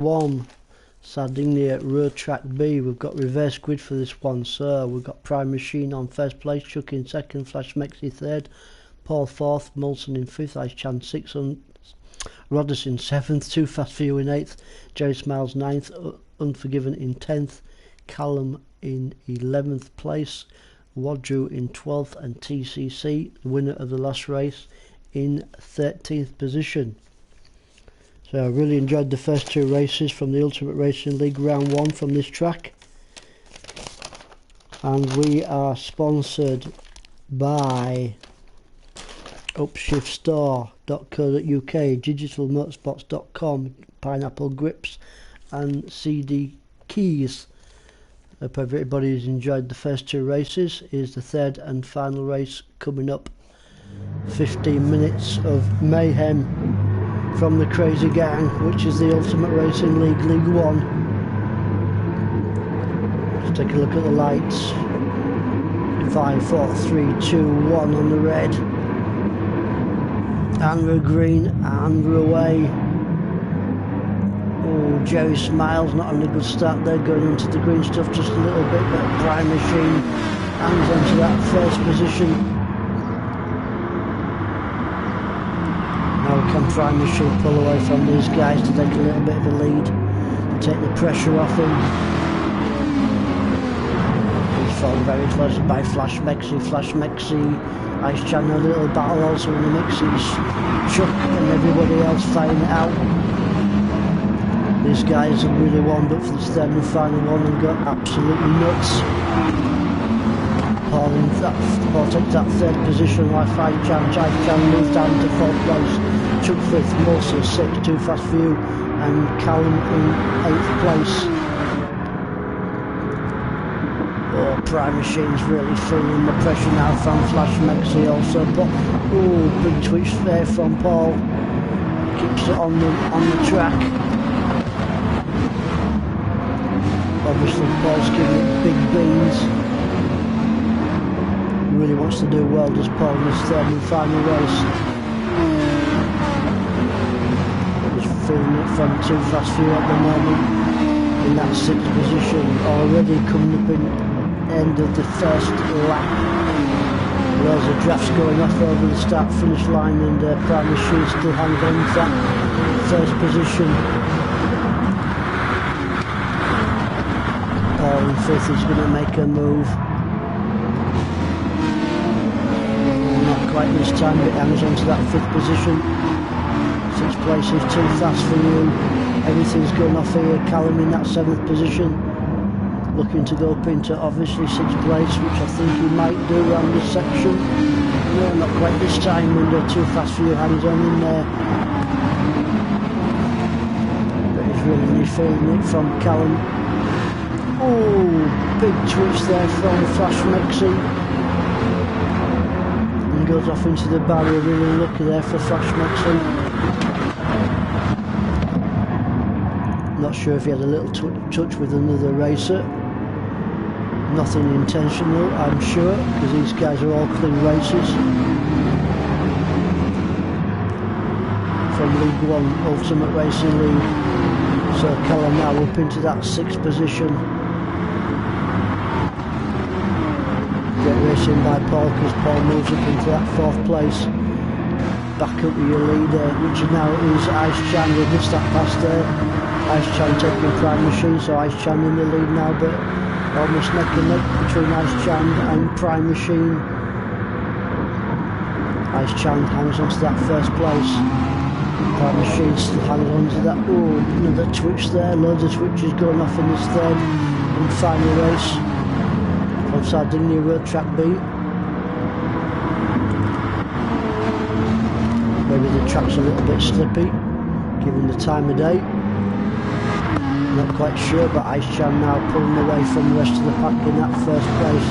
1, Sardinia Road Track B. We've got reverse grid for this one, so we've got Prime Machine on first place, Chuck in second, Flash Mexi third, Paul fourth, Molson in fifth, Ice Chan sixth, Rodders in seventh, Too Fast for You in eighth, Jerry Smiles ninth, Unforgiven in 10th, Callum in 11th place, Wadru in 12th, and TCC, the winner of the last race, in 13th position. So I really enjoyed the first two races from the Ultimate Racing League round 1 from this track. And we are sponsored by upshiftstore.co.uk, digitalmotorsports.com, Pineapple Grips and CD Keys. I hope everybody has enjoyed the first two races. Here's the third and final race coming up. 15 minutes of mayhem from the Crazy Gang, which is the Ultimate Racing League, League 1. Let's take a look at the lights. 5, 4, 3, 2, 1 on the red. And we're green, and we're away. Oh, Jerry Smiles not on a good start there, going into the green stuff just a little bit, but Prime Machine hangs onto that first position. Now can Prime Machine pull away from these guys to take a little bit of a lead, to take the pressure off him. He's fallen very close by Flash Mexi, Ice Chan, a little battle also in the mix. It's Chuck and everybody else fighting it out. These guys have really warmed up for this third and final one and got absolutely nuts. Paul takes that third position while Ice Chan moves down to 4th place. Chuck 5th, Molson 6th, Too Fast for You, and Callum in 8th place. Oh, Prime Machine's really feeling the pressure now from Flash Mexi also, but oh, big twitch there from Paul. Keeps it on the track. Obviously Paul's giving it big beans. He really wants to do well, does Paul, in this third and final race. He's feeling it from Too Fast for You at the moment, in that 6th position, already coming up in the end of the first lap. Loads of drafts going off over the start-finish line, and Prime Machine still hangs on to that first position. Paul in 5th is going to make a move. Not quite this time, but hangs on to that 5th position. 6th place is Too Fast for You. Everything's going off here. Callum in that 7th position, looking to go up into obviously 6th place, which I think he might do around this section. No, not quite this time, and Too Fast for You hangs on in there. But he's really feeling it from Callum. Oh, big twitch there from Flash Mexi. And goes off into the barrier, really lucky there for Flash Mexi. Not sure if he had a little touch with another racer. Nothing intentional, I'm sure, because these guys are all clean races. From League 1 Ultimate Racing League. So Callum now up into that 6th position. Great racing by Paul, because Paul moves up into that 4th place. Back up with your leader, which now is Ice Chan. We missed that pass there. Ice Chan taking Prime Machine, so Ice Chan in the lead now, but almost neck and neck between Ice Chan and Prime Machine. Ice Chan hangs on to that 1st place. Prime Machine still hangs on to that. Oh, another twitch there. Loads of twitches going off in this third and final race from Sardinia Road Track B. Maybe the track's a little bit slippy, given the time of day. Not quite sure, but Ice Chan now pulling away from the rest of the pack in that 1st place.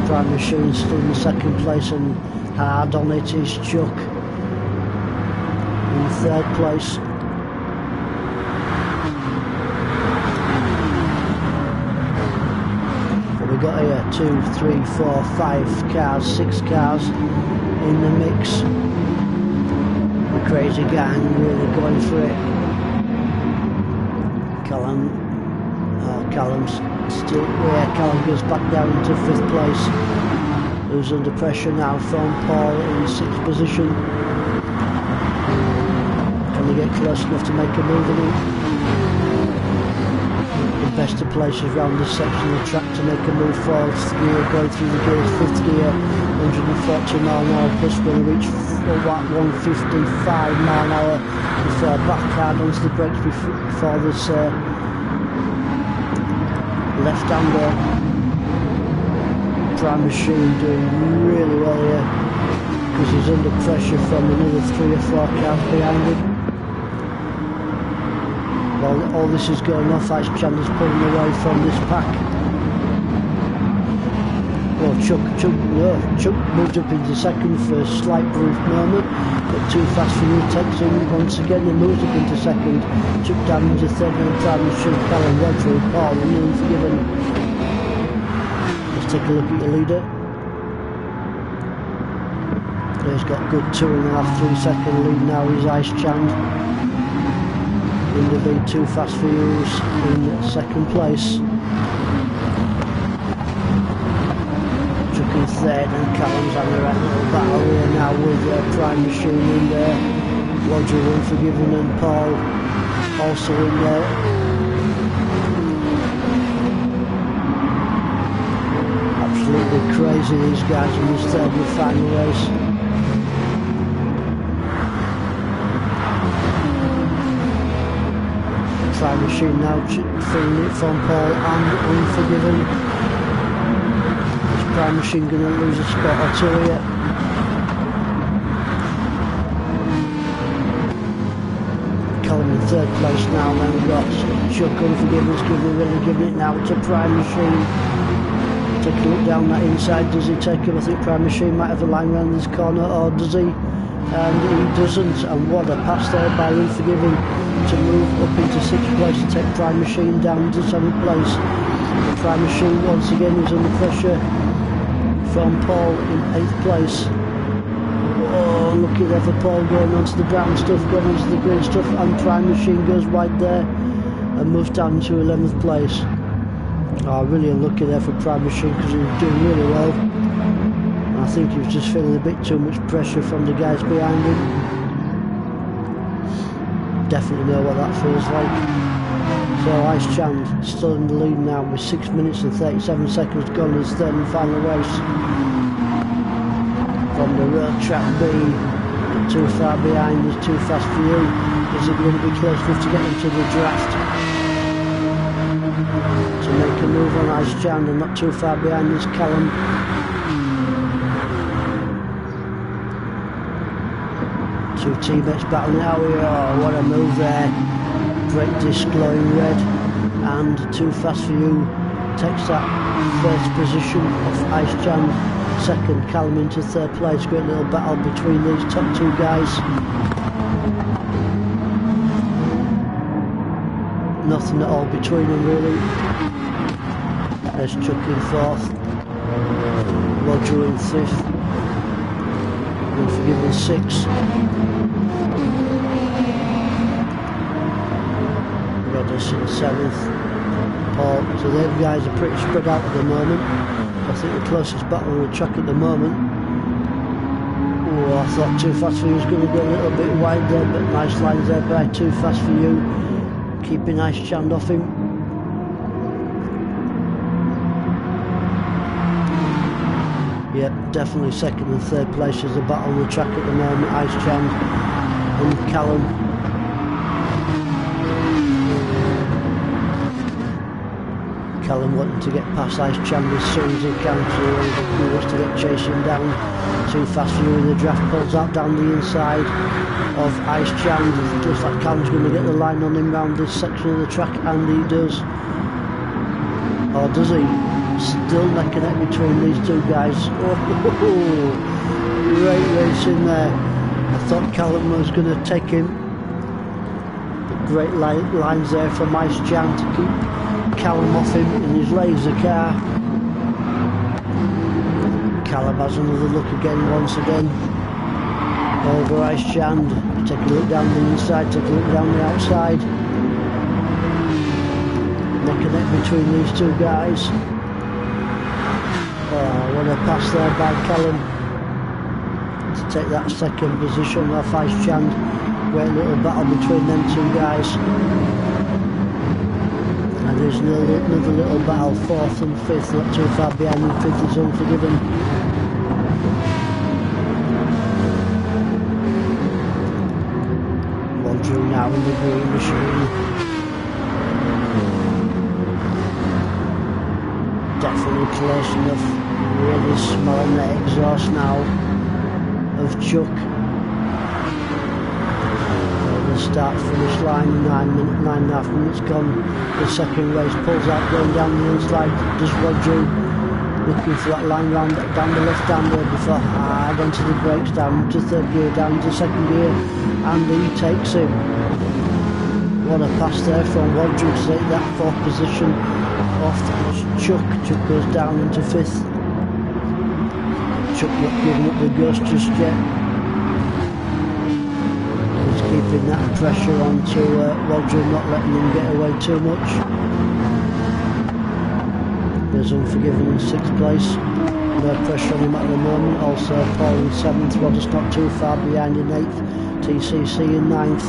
Prime Machine still in the 2nd place, and hard on it is Chuck in 3rd place. What we got here? 2, 3, 4, 5 cars, 6 cars in the mix. The Crazy Gang really going for it. Callum's still where Callum goes back down into 5th place. Who's under pressure now from Paul in 6th position. Can they get close enough to make a move in it? The best of places around this section of the track to make a move. 4th gear going through the gears, 5th gear, 140 mile an hour plus, going to reach 155 mile an hour before back hard onto the brakes before this left-hander. Prime Machine doing really well here because he's under pressure from another 3 or 4 cars behind him. While all this is going off, Ice Chandler's pulling away from this pack. Well, Chuck moved up into 2nd for a slight brief moment, but Too Fast for You takes him once again and moves up into 2nd. Chuck down into 3rd and Prime Machine, Callum, Roger and Paul, and Unforgiven. Let's take a look at the leader. He's got a good 2.5-3 second lead now, he's Ice Chand. In the lead, Too Fast for You's in 2nd place. Chuck in 3rd and Callum's having a right little battle here now with Prime Machine in there. Roger Unforgiven and Paul also in there. Absolutely crazy, these guys in this 3rd and final race. Prime Machine now feeling it from Paul and Unforgiven. Is Prime Machine going to lose a spot or 2 here? Callum in 3rd place now, then we've got Chuck Unforgiven's giving it now to Prime Machine. Take a look down that inside, does he take him? I think Prime Machine might have a line around this corner, or does he? And he doesn't, and what a pass there by Unforgiven to move up into 6th place to take Prime Machine down to 7th place. The Prime Machine once again is under pressure from Paul in 8th place. Oh, looky there for Paul going onto the brown stuff, going onto the green stuff, and Prime Machine goes wide there and moves down to 11th place. Oh, really unlucky there for Prime Machine because he was doing really well. I think he was just feeling a bit too much pressure from the guys behind him. Definitely know what that feels like. So Ice Chand still in the lead now with 6 minutes and 37 seconds gone in his 3rd and final race. From the road track B, too far behind is Too Fast for You. Is it going to be close enough to get into the draft? To make a move on Ice Chand, and not too far behind is Callum. Two teammates battling out here. Oh, what a move there. Brake disc glowing red, and Too Fast for You takes that 1st position off Ice Chand. 2nd, Callum into 3rd place. Great little battle between these top 2 guys. Nothing at all between them really. There's Chuck in 4th, Roger in 5th, Unforgiven 6th. Roddice in 7th, Paul. So them guys are pretty spread out at the moment. I think the closest battle on the track at the moment. Oh, I thought Too Fast for You was going to go a little bit wide there, but nice lines there by Too Fast for You, keeping Ice Chand off him. Yep, definitely 2nd and 3rd place is the battle on the track at the moment. Ice Chand and Callum. Callum wanting to get past Ice Chand as soon as he can, so he wants to get chasing down. Too Fast for You in the draft, pulls out down the inside of Ice Chand. It looks like Callum's going to get the line on him round this section of the track, and he does. Or does he? Still neck and neck between these 2 guys. Oh, great race in there. I thought Callum was going to take him. But great lines there from Ice Chand to keep Callum off him in his laser car. Callum has another look again, once again. Over Ice Chand. Take a look down the inside, take a look down the outside. disconnect between these two guys. Oh, what a pass there by Callum to take that second position off Ice Chand. Great little battle between them two guys. And there's another little battle, 4th and 5th, not too far behind, and 5th is Unforgiven. Wandering now in the green machine. Definitely close enough, really smelling the exhaust now of Chuck. The start finish line, 9.5 minutes gone. The second race pulls out, going down the inside, does Roger, looking for that line round down the left hander before hard onto the brakes, down to third gear, down to second gear, and he takes him. What a pass there from Roger to take that 4th position off Chuck. Chuck goes down into 5th. Chuck not giving up the ghost just yet. He's keeping that pressure on to Roger, not letting him get away too much. There's Unforgiven in 6th place. No pressure on him at the moment. Also Paul in 7th. Rodder's not too far behind in 8th. TCC in 9th.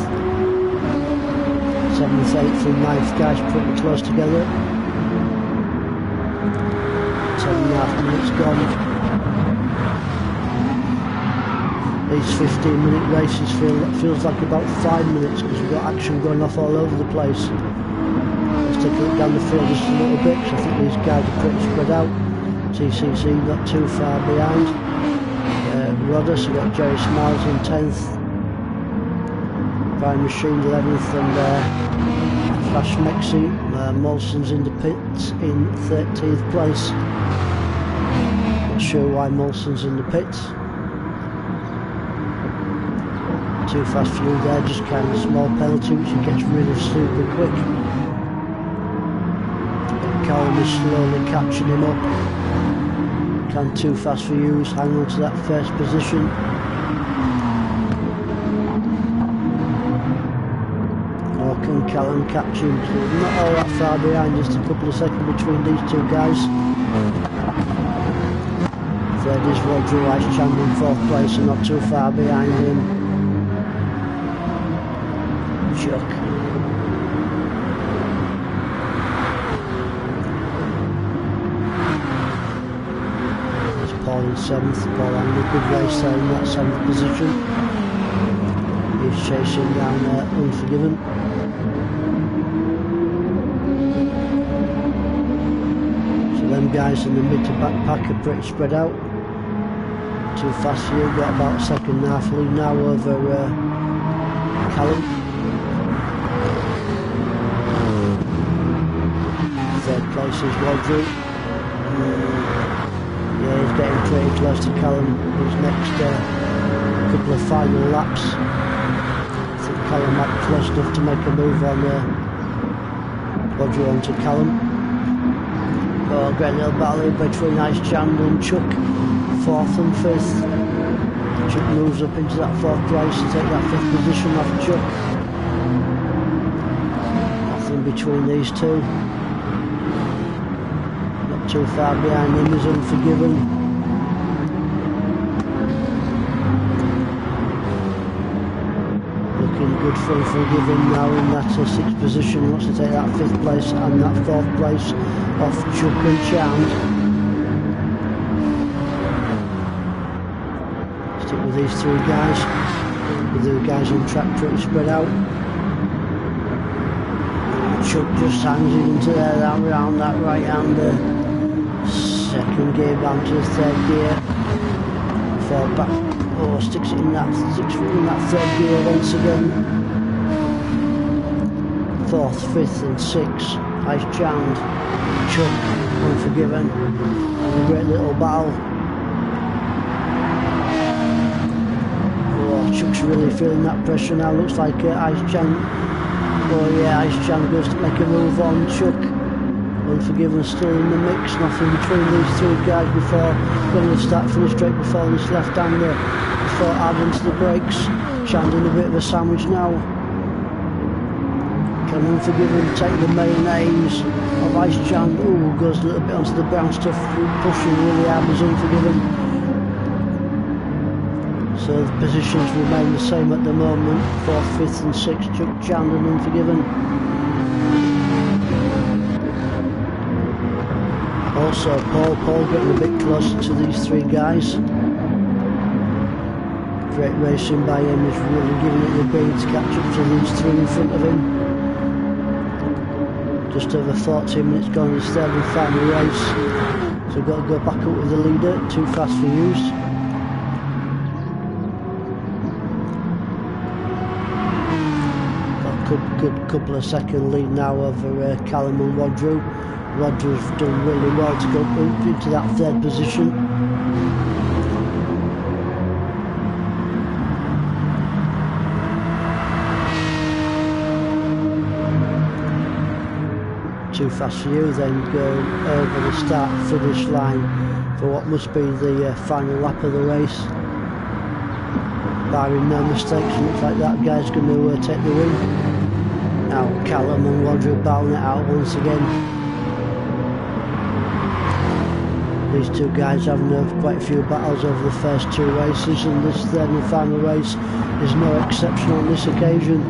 7th, 8th and 9th guys pretty close together. 7.5 minutes gone. These 15-minute races feels like about 5 minutes because we've got action going off all over the place. Let's take a look down the field just a little bit because I think these guys are pretty spread out. TCC not too far behind. Rodder, so we've got Jerry Smiles in 10th. Prime Machine 11th and Flash Mexi. Molson's in the pits in 13th place. Not sure why Molson's in the pits. Too fast fuel there, just kind of a small penalty which he gets rid of super quick. Callum is slowly catching him up. Can Too Fast for You's hang on to that 1st position. Or can Callum catch him? So not all that far behind, just a couple of seconds between these two guys. 3rd is Roger Ice Chand in 4th place and not too far behind him. Chuck. There's Paul in 7th. Paul having a good race there in that 7th position. He's chasing down Unforgiven. So them guys in the mid to back pack are pretty spread out. Too Fast for You got about a 2.5 lead now over Callum. 3rd place is Rodri. Yeah, he's getting pretty close to Callum. His next couple of final laps. I think Callum might be close enough to make a move on Rodri onto Callum. Oh, great little battle between Ice Chand and Chuck. 4th and 5th. Chuck moves up into that 4th place to take that 5th position off Chuck. Nothing between these two. Too far behind him is Unforgiven. Looking good for Unforgiven now in that 6th position. He wants to take that 5th place and that 4th place off Chuck and Chand. Stick with these 3 guys. With the guys on track pretty spread out. Chuck just hangs it into there, that round, that right hander. 2nd gear down to the 3rd gear. 4 back. Oh, sticks it in that 3rd gear once again. 4th, 5th and 6th. Ice Chand. Chuck. Unforgiven. And a great little battle. Oh, Chuck's really feeling that pressure now. Looks like Ice Chand. Oh yeah, Ice Chand goes to make a move on Chuck. Unforgiven still in the mix, nothing between these 2 guys before going to start finish straight before this left hander, before adding to the brakes. Chand in a bit of a sandwich now. Can Unforgiven take the mayonnaise of Ice Chan? Ooh, goes a little bit onto the brown stuff, pushing really hard as Unforgiven. So the positions remain the same at the moment, 4th, 5th and 6th, Chuck Chan and Unforgiven. Also Paul getting a bit closer to these three guys. Great racing by him, is really giving it the beat to catch up to these three in front of him. Just over 14 minutes gone in his third and final race. So we've got to go back up with the leader, too fast for use. Good couple of second lead now over Callum and Wadru. Wadru's done really well to go up into that third position. Too fast for you, then going over the start finish line for what must be the final lap of the race. Barring no mistakes, looks like that guy's going to take the win. Now Callum and Wadru battling it out once again. These two guys having quite a few battles over the first two races, and this third and final race is no exception on this occasion.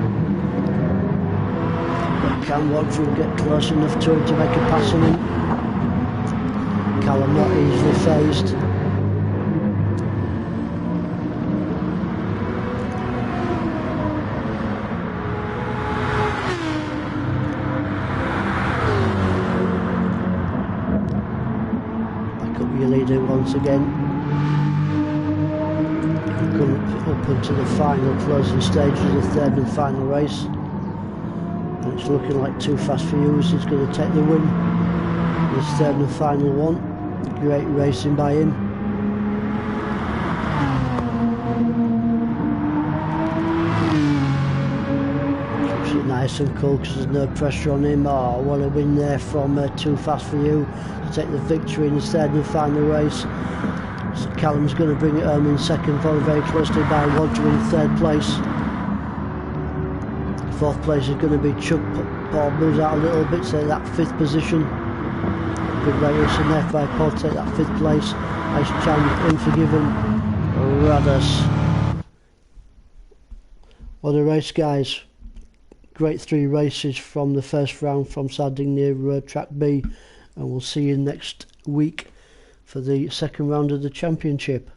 But can Wadru get close enough to him to make a pass on him? Callum not easily phased. Once again, coming up into the final closing stages of the third and final race, and it's looking like Too Fast for You is going to take the win. This third and final one. Great racing by him. Keeps it nice and cool because there's no pressure on him. Oh, what a win there from Too Fast for You to take the victory in his third and final race. So Callum's going to bring it home in second, followed very closely by Wadru in third place. Fourth place is going to be Chuck. Paul moves out a little bit, so that fifth position. Good racing there by Paul to take that fifth place. Ice Chan, Unforgiven, Radas. What a race, guys. Great three races from the first round from Sardinia Road Track B, and we'll see you next week for the second round of the championship.